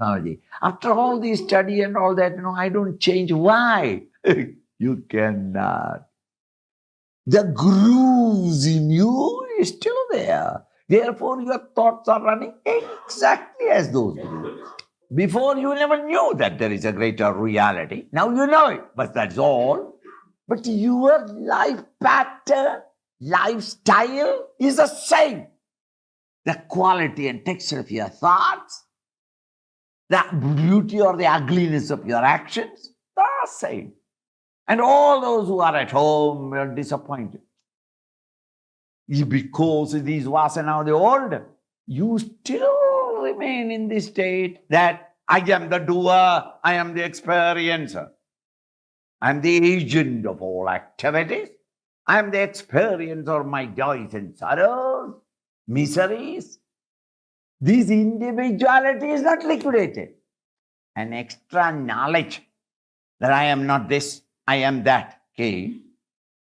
Swamiji. After all this study and all that, I don't change. Why? You cannot. The grooves in you is still there. Therefore, your thoughts are running exactly as those grooves. Before, you never knew that there is a greater reality. Now you know it, but that's all. But your life pattern, lifestyle is the same. The quality and texture of your thoughts, the beauty or the ugliness of your actions, the same. And all those who are at home are disappointed. Because these vasanas, the old, you still remain in this state that I am the doer, I am the experiencer. I am the agent of all activities. I am the experiencer of my joys and sorrows, miseries. This individuality is not liquidated. An extra knowledge that I am not this, I am that came.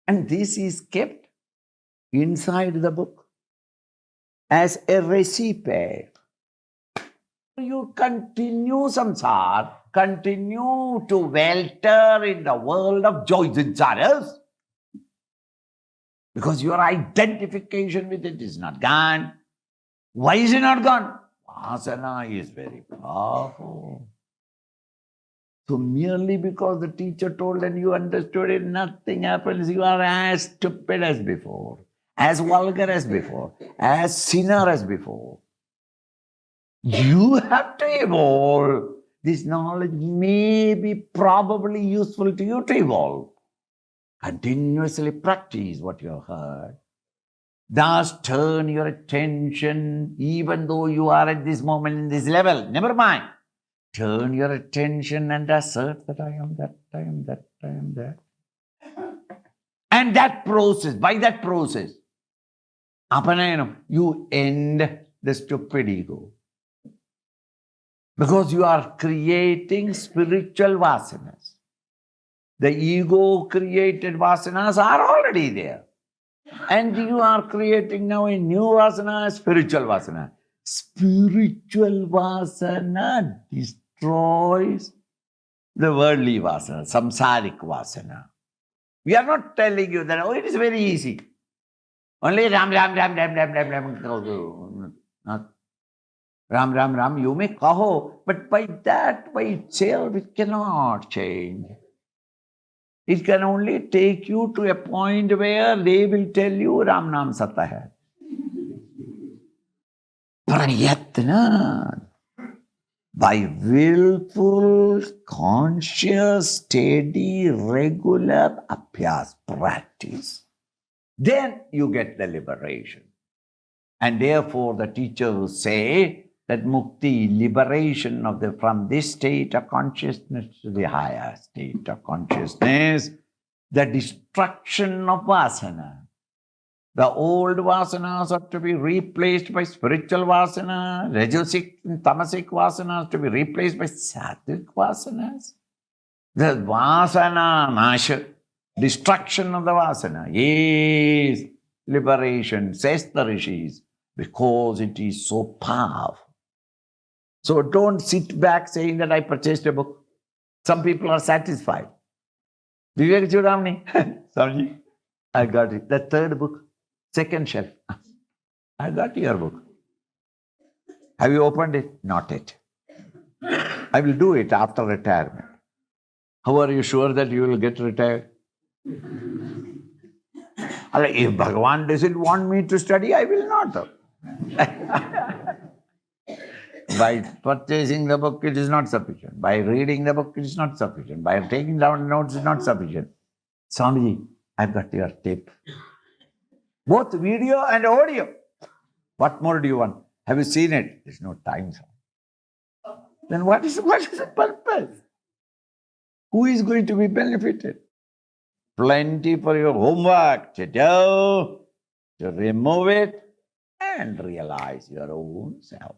And this is kept inside the book as a recipe. You continue samsara, continue to welter in the world of joys and sorrows, because your identification with it is not gone. Why is it not gone? Vasana is very powerful. So merely because the teacher told and you understood it, nothing happens. You are as stupid as before, as vulgar as before, as sinner as before. You have to evolve. This knowledge may be probably useful to you to evolve. Continuously practice what you have heard. Thus turn your attention, even though you are at this moment in this level, never mind. Turn your attention and assert that I am that, I am that, I am that. And that process, by that process, Apanayana, you end the stupid ego. Because you are creating spiritual vasanas. The ego-created vasanas are already there. And you are creating now a new vasana, a spiritual vasana. Spiritual vasana destroys the worldly vasana, samsaric vasana. We are not telling you that, it is very easy. Only Ram, Ram, Ram, Ram, Ram, Ram, Ram. Not Ram, Ram, Ram, you may kaho, but by itself, it cannot change. It can only take you to a point where they will tell you Ram Nam Satta hai. Prayatna. By willful, conscious, steady, regular abhyas, practice, then you get the liberation. And therefore the teachers say that mukti, liberation from this state of consciousness to the higher state of consciousness, the destruction of vasana. The old vasanas are to be replaced by spiritual vasana, rajasic and tamasic vasanas to be replaced by sattvic vasanas. The vasana nasha, destruction of the vasana, is liberation, says the rishis, because it is so powerful. So don't sit back saying that I purchased a book. Some people are satisfied. Vivekachoodamani, Swamiji, I got it. The third book, second shelf. I got your book. Have you opened it? Not yet. I will do it after retirement. How are you sure that you will get retired? If Bhagavan doesn't want me to study, I will not. By purchasing the book, it is not sufficient. By reading the book, it is not sufficient. By taking down notes, it is not sufficient. Swamiji, I've got your tape. Both video and audio. What more do you want? Have you seen it? There's no time. Then what is the purpose? Who is going to be benefited? Plenty for your homework to do, to remove it and realize your own self.